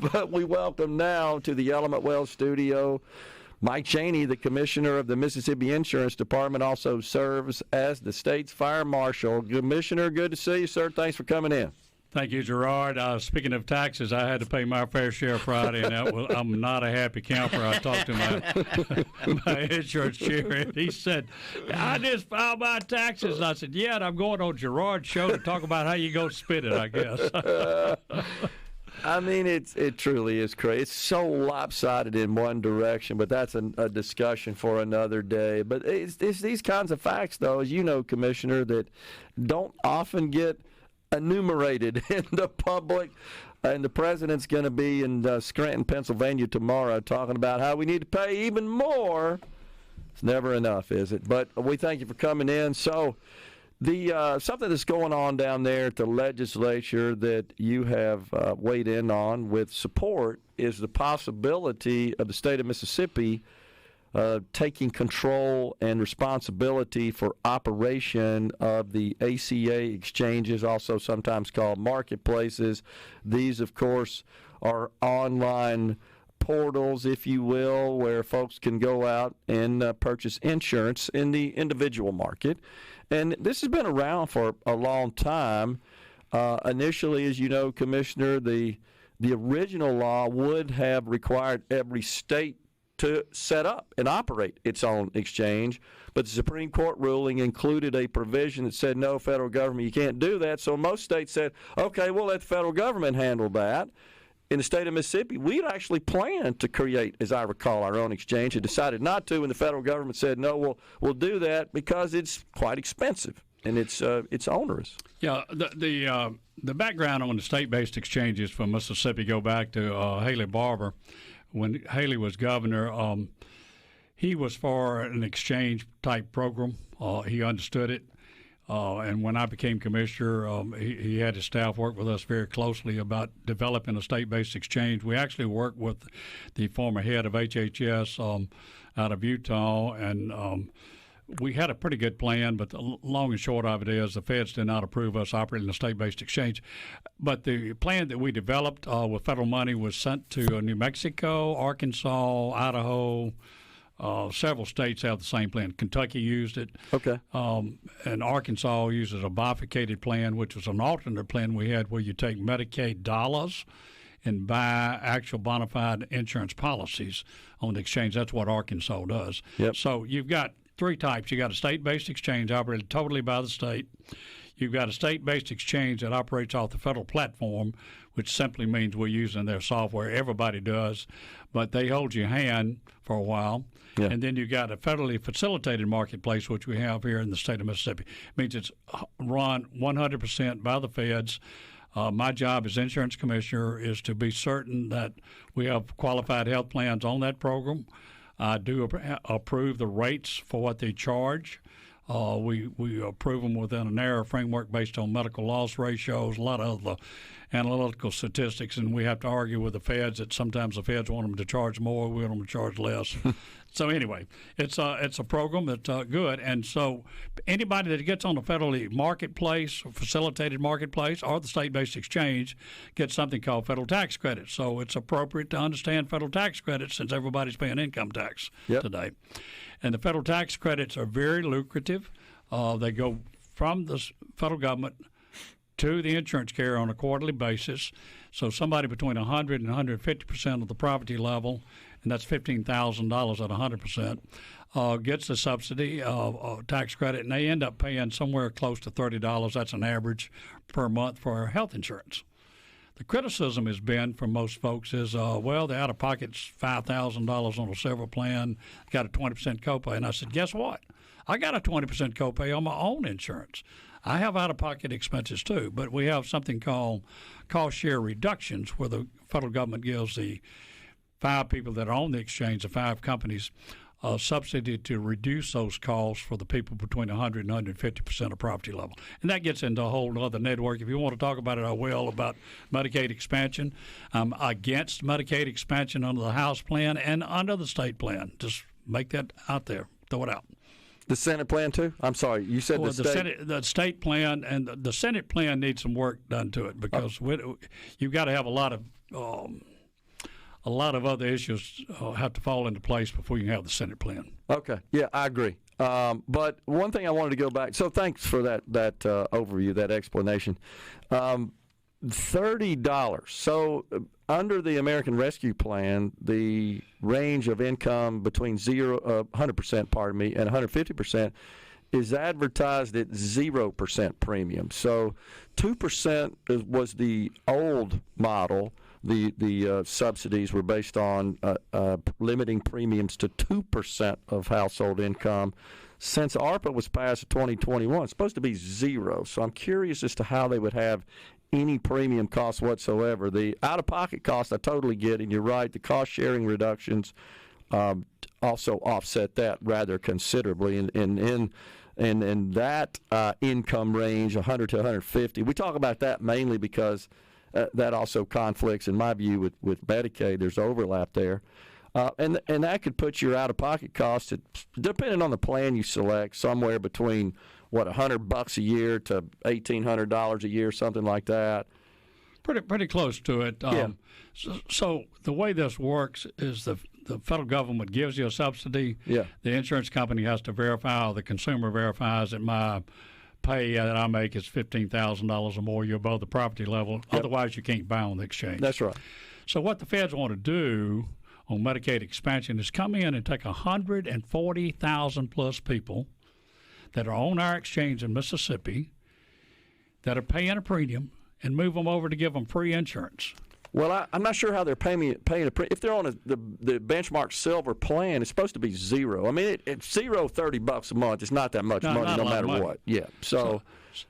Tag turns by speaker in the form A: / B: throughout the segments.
A: But we welcome now to the Element Wealth studio Mike Chaney, the commissioner of the Mississippi Insurance Department, also serves as the state's fire marshal. Commissioner, good to see you, sir. Thanks for coming in.
B: Thank you, Gerard. Speaking of taxes, I had to pay my fair share Friday, and I'm not a happy camper. I talked to my insurance chair, and he said, I just filed my taxes. And I said, yeah, and I'm going on Gerard's show to talk about how you go spend it, I guess.
A: I mean, it truly is crazy. It's so lopsided in one direction, but that's a discussion for another day. But it's these kinds of facts, though, as you know, Commissioner, that don't often get enumerated in the public. And the president's going to be in Scranton, Pennsylvania tomorrow talking about how we need to pay even more. It's never enough, is it? But we thank you for coming in. So the something that's going on down there at the legislature that you have weighed in on with support is the possibility of the state of Mississippi taking control and responsibility for operation of the ACA exchanges, also sometimes called marketplaces. These, of course, are online portals, if you will, where folks can go out and purchase insurance in the individual market. And this has been around for a long time. Initially, as you know, Commissioner, the original law would have required every state to set up and operate its own exchange, but the Supreme Court ruling included a provision that said, no, federal government, you can't do that. So most states said, okay, we'll let the federal government handle that. In the state of Mississippi, we'd actually planned to create, as I recall, our own exchange and decided not to, and the federal government said, no, we'll do that because it's quite expensive and it's onerous.
B: Yeah, the background on the state-based exchanges for Mississippi go back to Haley Barbour. When Haley was governor, he was for an exchange-type program. He understood it. And when I became commissioner, he had his staff work with us very closely about developing a state-based exchange. We actually worked with the former head of HHS out of Utah, and we had a pretty good plan, but the long and short of it is the feds did not approve us operating a state-based exchange. But the plan that we developed with federal money was sent to New Mexico, Arkansas, Idaho. Several states have the same plan. Kentucky used it.
A: Okay.
B: And Arkansas uses a bifurcated plan, which was an alternate plan we had where you take Medicaid dollars and buy actual bona fide insurance policies on the exchange. That's what Arkansas does.
A: Yep.
B: So you've got three types. You've got a state-based exchange operated totally by the state. You've got a state-based exchange that operates off the federal platform, which simply means we're using their software. Everybody does, but they hold your hand for a while.
A: Yeah.
B: And then you've got a federally facilitated marketplace, which we have here in the state of Mississippi. It means it's run 100% by the feds. My job as insurance commissioner is to be certain that we have qualified health plans on that program. I do approve the rates for what they charge. We approve them within a narrow framework based on medical loss ratios, a lot of the analytical statistics, and we have to argue with the feds that sometimes the feds want them to charge more, we want them to charge less. So anyway, it's a program that's good, and so anybody that gets on the federally marketplace, or facilitated marketplace, or the state-based exchange gets something called federal tax credits. So it's appropriate to understand federal tax credits since everybody's paying income tax today. And the federal tax credits are very lucrative. They go from the federal government to the insurance carrier on a quarterly basis. So somebody between 100 and 150% of the property level, and that's $15,000 at 100%, gets the subsidy tax credit, and they end up paying somewhere close to $30. That's an average per month for health insurance. The criticism has been from most folks is, well, the out-of-pocket's $5,000 on a silver plan, got a 20% copay. And I said, guess what? I got a 20% copay on my own insurance. I have out-of-pocket expenses too, but we have something called cost share reductions where the federal government gives the 5 people that are on the exchange, the 5 companies, a subsidy to reduce those costs for the people between 100 and 150% of property level. And that gets into a whole other network. If you want to talk about it, I will, about Medicaid expansion. I'm against Medicaid expansion under the House plan and under the state plan. Just make that out there. Throw it out.
A: The Senate plan, too? I'm sorry. You said the state.
B: The state plan and the Senate plan needs some work done to it because you've got to have a lot of a lot of other issues have to fall into place before you can have the Senate plan.
A: Okay. Yeah, I agree. But one thing I wanted to go back. So thanks for that overview, that explanation. $30. So under the American Rescue Plan, the range of income between 100%, pardon me, and 150% is advertised at 0% premium. So 2% was the old model. The subsidies were based on limiting premiums to 2% of household income. Since ARPA was passed in 2021, it's supposed to be 0. So I'm curious as to how they would have any premium cost whatsoever. The out-of-pocket cost, I totally get, and you're right, the cost-sharing reductions also offset that rather considerably. And that income range, 100 to 150, we talk about that mainly because that also conflicts, in my view, with Medicaid. There's overlap there. And that could put your out-of-pocket costs, depending on the plan you select, somewhere between, $100 a year to $1,800 a year, something like that.
B: Pretty close to it.
A: Yeah.
B: So the way this works is the federal government gives you a subsidy.
A: Yeah.
B: The insurance company has to verify, or the consumer verifies that my pay that I make is $15,000 or more. You're above the property level.
A: Yep.
B: Otherwise, you can't buy on the exchange.
A: That's right.
B: So what the feds want to do on Medicaid expansion is come in and take 140,000 plus people that are on our exchange in Mississippi that are paying a premium and move them over to give them free insurance.
A: Well, I'm not sure how they're paying if they're on the benchmark silver plan. It's supposed to be 0. I mean, it's $30 a month. It's not that much money, no matter what. Yeah, so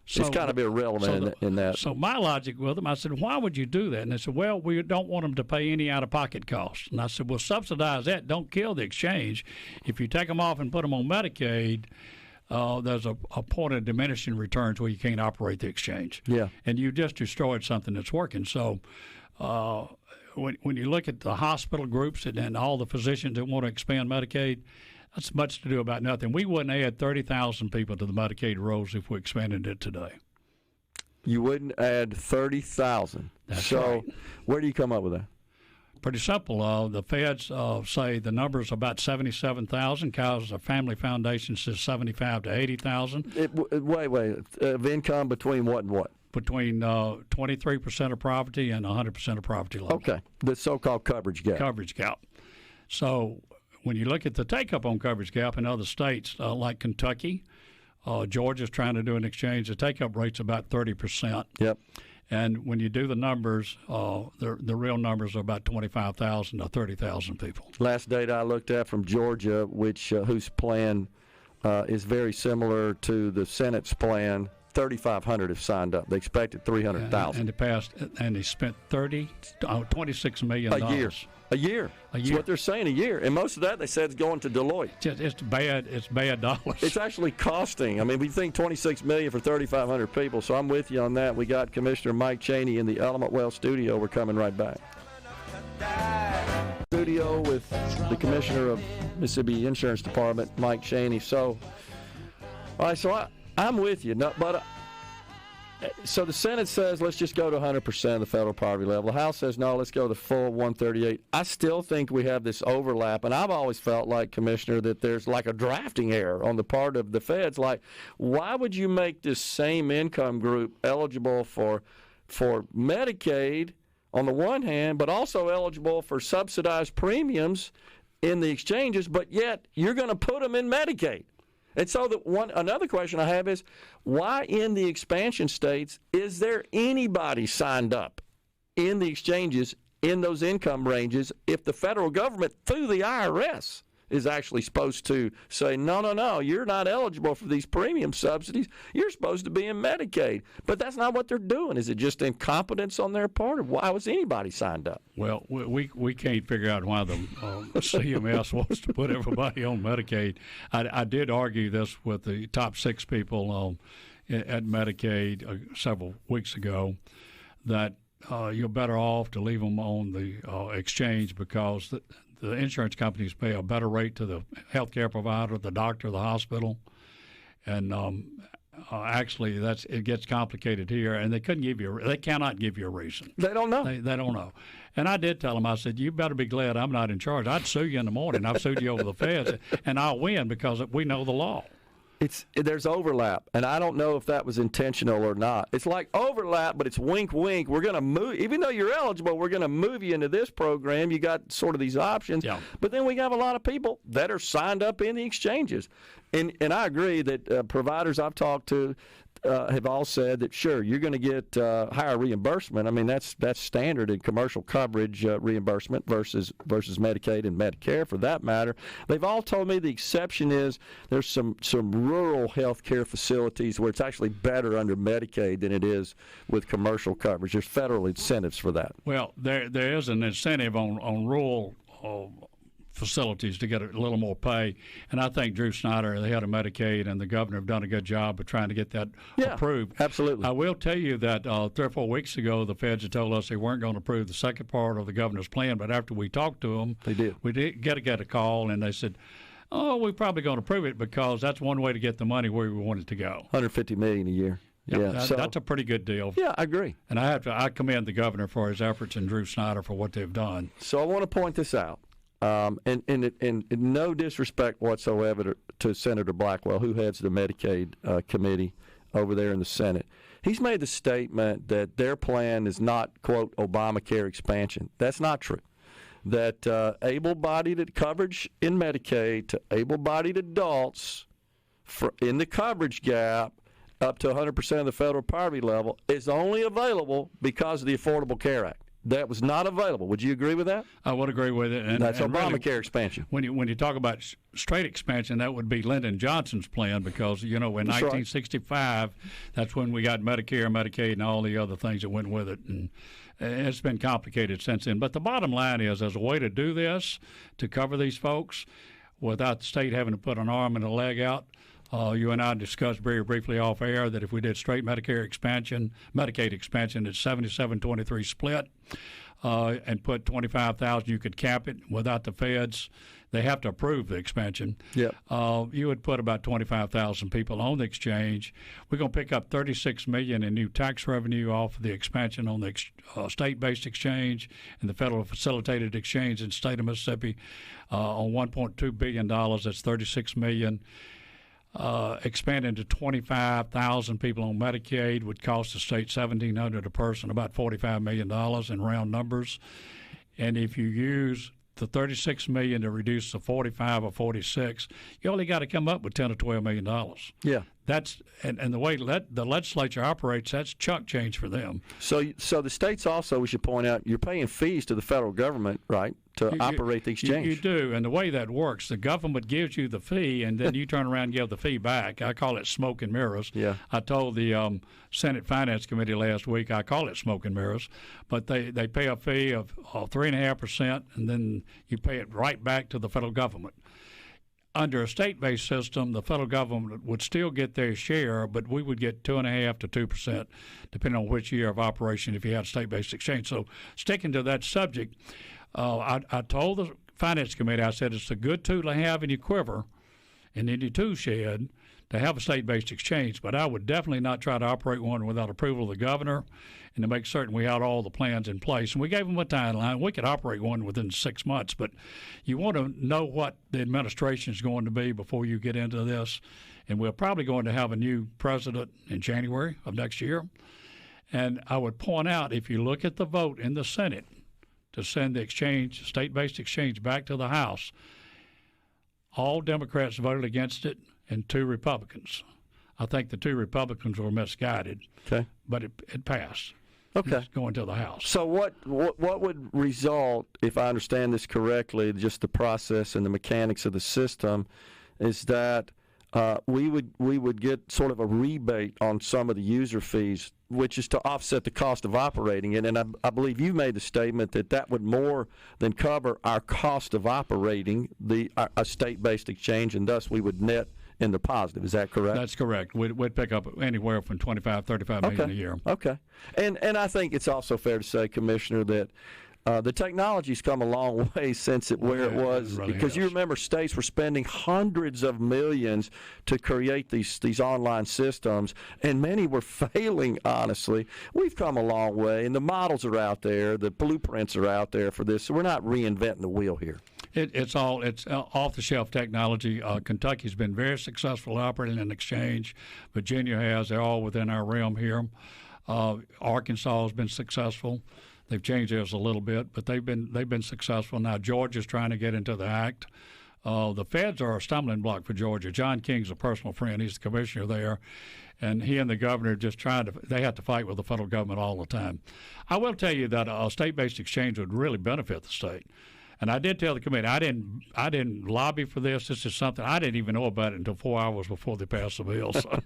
A: it's kind of irrelevant in that.
B: So my logic with them, I said, why would you do that? And they said, well, we don't want them to pay any out-of-pocket costs. And I said, well, subsidize that. Don't kill the exchange. If you take them off and put them on Medicaid, there's a point of diminishing returns where you can't operate the exchange.
A: Yeah, and
B: you just destroyed something that's working. So. When you look at the hospital groups and all the physicians that want to expand Medicaid, that's much to do about nothing. We wouldn't add 30,000 people to the Medicaid rolls if we expanded it today.
A: You wouldn't add 30,000.
B: That's
A: so
B: right.
A: Where do you come up with that?
B: Pretty simple. The feds say the number is about 77,000. Kaiser Family Foundation says 75 to 80,000.
A: Wait. Of income between what and what?
B: Between 23% of poverty and 100% of poverty level.
A: Okay, the so-called coverage gap.
B: Coverage gap. So when you look at the take-up on coverage gap in other states like Kentucky, Georgia's trying to do an exchange, the take-up rate's about 30%.
A: Yep.
B: And when you do the numbers, the real numbers are about 25,000 to 30,000 people.
A: Last data I looked at from Georgia, whose plan is very similar to the Senate's plan, 3,500 have signed up. They expected 300,000.
B: And they passed, and they spent $26 million.
A: A year. That's what they're saying, a year. And most of that, they said, is going to Deloitte.
B: It's bad dollars.
A: It's actually costing. I mean, we think $26 million for 3,500 people, so I'm with you on that. We got Commissioner Mike Chaney in the Element Well studio. We're coming right back. Studio with the Commissioner of Mississippi Insurance Department, Mike Chaney. So, all right, so I'm with you, so the Senate says let's just go to 100% of the federal poverty level. The House says no, let's go to full 138. I still think we have this overlap, and I've always felt like, Commissioner, that there's like a drafting error on the part of the feds. Like, why would you make this same income group eligible for Medicaid on the one hand, but also eligible for subsidized premiums in the exchanges, but yet you're going to put them in Medicaid? And so another question I have is, why in the expansion states is there anybody signed up in the exchanges in those income ranges if the federal government, through the IRS, is actually supposed to say, no, you're not eligible for these premium subsidies. You're supposed to be in Medicaid. But that's not what they're doing. Is it just incompetence on their part, or why was anybody signed up?
B: Well, we can't figure out why the CMS wants to put everybody on Medicaid. I did argue this with the top 6 people at Medicaid several weeks ago, that you're better off to leave them on the exchange because the insurance companies pay a better rate to the health care provider, the doctor, the hospital. And Actually, it gets complicated here, and they cannot give you a reason.
A: They don't know.
B: They don't know. And I did tell them, I said, you better be glad I'm not in charge. I'd sue you in the morning. I've sued you over the feds, and I'll win because we know the law.
A: There's overlap, and I don't know if that was intentional or not. It's like overlap, but it's wink, wink. We're going to move, even though you're eligible, we're going to move you into this program. You got sort of these options.
B: Yeah.
A: But then we have a lot of people that are signed up in the exchanges. And I agree that providers I've talked to have all said that, sure, you're going to get higher reimbursement. I mean, that's standard in commercial coverage reimbursement versus Medicaid and Medicare, for that matter. They've all told me the exception is there's some rural health care facilities where it's actually better under Medicaid than it is with commercial coverage. There's federal incentives for that.
B: Well, there is an incentive on rural facilities to get a little more pay, and I think Drew Snyder, the head of Medicaid, and the governor have done a good job of trying to get that approved.
A: Absolutely.
B: I will tell you that 3 or 4 weeks ago, the feds had told us they weren't going to approve the second part of the governor's plan, but after we talked to them, we did get a call, and they said, oh, we're probably going to approve it because that's one way to get the money where we want it to go.
A: $150 million a year. Yeah,
B: that's a pretty good deal.
A: Yeah, I agree.
B: And I commend the governor for his efforts and Drew Snyder for what they've done.
A: So I want to point this out. And no disrespect whatsoever to Senator Blackwell, who heads the Medicaid committee over there in the Senate. He's made the statement that their plan is not, quote, Obamacare expansion. That's not true. That able-bodied coverage in Medicaid to able-bodied adults in the coverage gap up to 100% of the federal poverty level is only available because of the Affordable Care Act. That was not available. Would you agree with that?
B: I would agree with it. And
A: that's Obamacare
B: really,
A: expansion.
B: When you talk about straight expansion, that would be Lyndon Johnson's plan because, in 1965, that's when we got Medicare, Medicaid, and all the other things that went with it. And it's been complicated since then. But the bottom line is, as a way to do this, to cover these folks, without the state having to put an arm and a leg out, you and I discussed very briefly off air that if we did straight Medicaid expansion, it's 77-23 split, and put 25,000, you could cap it without the feds. They have to approve the expansion.
A: Yep.
B: You would put about 25,000 people on the exchange. We're going to pick up $36 million in new tax revenue off of the expansion on the state-based exchange and the federal facilitated exchange in the state of Mississippi on $1.2 billion. That's $36 million. Expanding to 25,000 people on Medicaid would cost the state $1,700 a person, about $45 million in round numbers. And if you use the $36 million to reduce the 45 or 46, you only got to come up with $10 or $12 million.
A: Yeah.
B: That's and the way the legislature operates, that's chunk change for them.
A: So the states also, we should point out, you're paying fees to the federal government, right, to operate the exchange.
B: You do, and the way that works, the government gives you the fee, and then you turn around and give the fee back. I call it smoke and mirrors.
A: Yeah.
B: I told the Senate Finance Committee last week I call it smoke and mirrors, but they pay a fee of 3.5%, and then you pay it right back to the federal government. Under a state-based system, the federal government would still get their share, but we would get 2.5% to 2%, depending on which year of operation if you had a state-based exchange. So sticking to that subject, I told the Finance Committee, I said it's a good tool to have in your quiver and in your tool shed to have a state-based exchange, but I would definitely not try to operate one without approval of the governor and to make certain we had all the plans in place. And we gave them a timeline. We could operate one within 6 months, but you want to know what the administration is going to be before you get into this. And we're probably going to have a new president in January of next year. And I would point out, if you look at the vote in the Senate to send the exchange, state-based exchange, back to the House, all Democrats voted against it and 2 Republicans. I think the 2 Republicans were misguided, but it passed.
A: Okay.
B: It's going to the House.
A: So what would result, if I understand this correctly, just the process and the mechanics of the system, is that we would get sort of a rebate on some of the user fees, which is to offset the cost of operating it. And I believe you made the statement that would more than cover our cost of operating a state-based exchange, and thus we would net in the positive. Is that correct?
B: That's correct. We'd pick up anywhere from $25, $35 million a year.
A: Okay. And I think it's also fair to say, Commissioner, that The technology's come a long way since where it was,
B: really
A: because you remember states were spending hundreds of millions to create these online systems, and many were failing, honestly. We've come a long way, and the models are out there, the blueprints are out there for this, so we're not reinventing the wheel here.
B: It's off-the-shelf technology. Kentucky's been very successful operating an exchange. Virginia has. They're all within our realm here. Arkansas has been successful. They've changed theirs a little bit, but they've been successful. Now Georgia's trying to get into the act. The feds are a stumbling block for Georgia. John King's a personal friend. He's the commissioner there, and he and the governor just they have to fight with the federal government all the time. I will tell you that a state-based exchange would really benefit the state. And I did tell the committee, I didn't lobby for this. This is something I didn't even know about it until 4 hours before they passed the bill. So.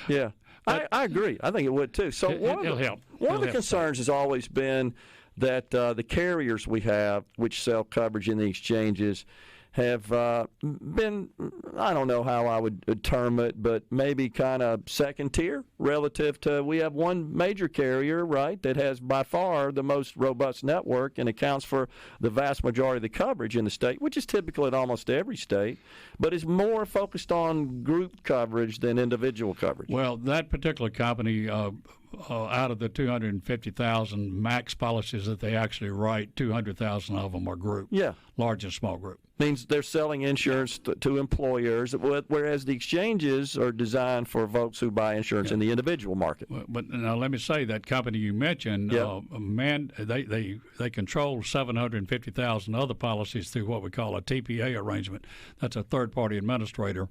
A: Yeah. I agree. I think it would too. So
B: it'll help.
A: One of the concerns has always been that the carriers we have, which sell coverage in the exchanges, have been, I don't know how I would term it, but maybe kind of second tier relative to, we have one major carrier, right, that has by far the most robust network and accounts for the vast majority of the coverage in the state, which is typical in almost every state, but is more focused on group coverage than individual coverage.
B: Well, that particular company, out of the 250,000 max policies that they actually write, 200,000 of them are group. Yeah. Large and small group.
A: Means they're selling insurance to employers, whereas the exchanges are designed for folks who buy insurance in the individual market.
B: But now let me say, that company you mentioned, they control 750,000 other policies through what we call a TPA arrangement. That's a third-party administrator.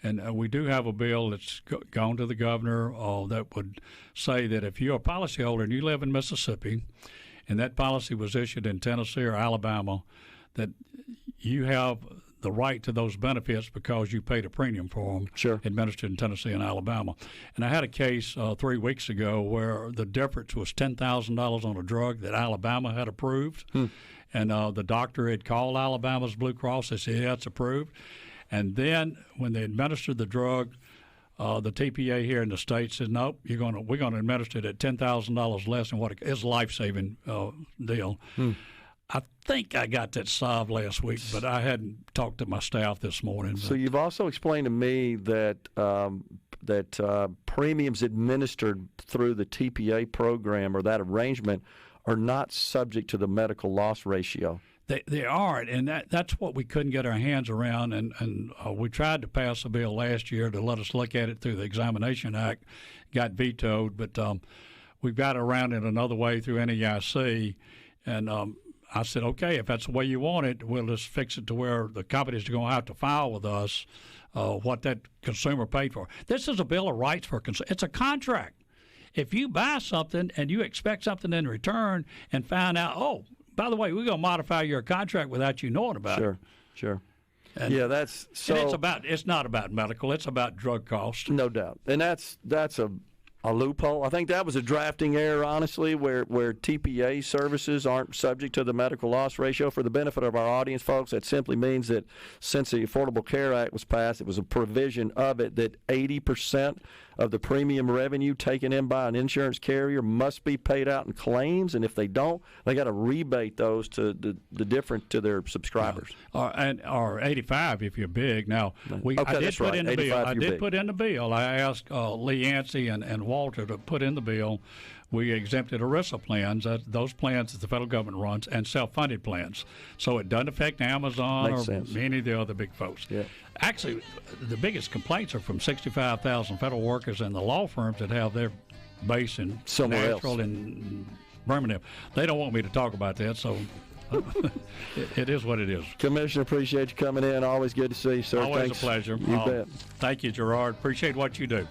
B: And we do have a bill that's gone to the governor that would say that if you're a policyholder and you live in Mississippi and that policy was issued in Tennessee or Alabama, that you have the right to those benefits because you paid a premium for them, administered in Tennessee and Alabama. And I had a case 3 weeks ago where the difference was $10,000 on a drug that Alabama had approved. And the doctor had called Alabama's Blue Cross. They said, yeah, it's approved. And then when they administered the drug, the TPA here in the state said, nope, we're going to administer it at $10,000 less than what it is, a life-saving deal. I think I got that solved last week, but I hadn't talked to my staff this morning.
A: So you've also explained to me that premiums administered through the TPA program or that arrangement are not subject to the medical loss ratio.
B: They aren't, and that's what we couldn't get our hands around, and we tried to pass a bill last year to let us look at it through the Examination Act, got vetoed, but we've got around it another way through NEIC, and I said, okay, if that's the way you want it, we'll just fix it to where the companies are going to have to file with us what that consumer paid for. This is a bill of rights for consumer. It's a contract. If you buy something and you expect something in return and find out, oh, by the way, we're going to modify your contract without you knowing about it.
A: Sure.
B: And,
A: yeah, that's so.
B: And it's not about medical. It's about drug costs.
A: No doubt, and that's a loophole. I think that was a drafting error, honestly, where TPA services aren't subject to the medical loss ratio. For the benefit of our audience, folks, that simply means that since the Affordable Care Act was passed, it was a provision of it that 80% of the premium revenue taken in by an insurance carrier must be paid out in claims, and if they don't, they got to rebate those to the different to their subscribers.
B: Or 85 if you're big. Now, I did put in the bill. Put in the bill. I asked Lee Yancey and Walter to put in the bill. We exempted ERISA plans, those plans that the federal government runs, and self-funded plans. So it doesn't affect Amazon or any of the other big folks. Yeah. Actually, the biggest complaints are from 65,000 federal workers and the law firms that have their base in Nashville and Birmingham. They don't want me to talk about that, so it is what it is.
A: Commissioner, appreciate you coming in. Always good to see you, sir.
B: Always a pleasure.
A: You bet.
B: Thank you, Gerard. Appreciate what you do.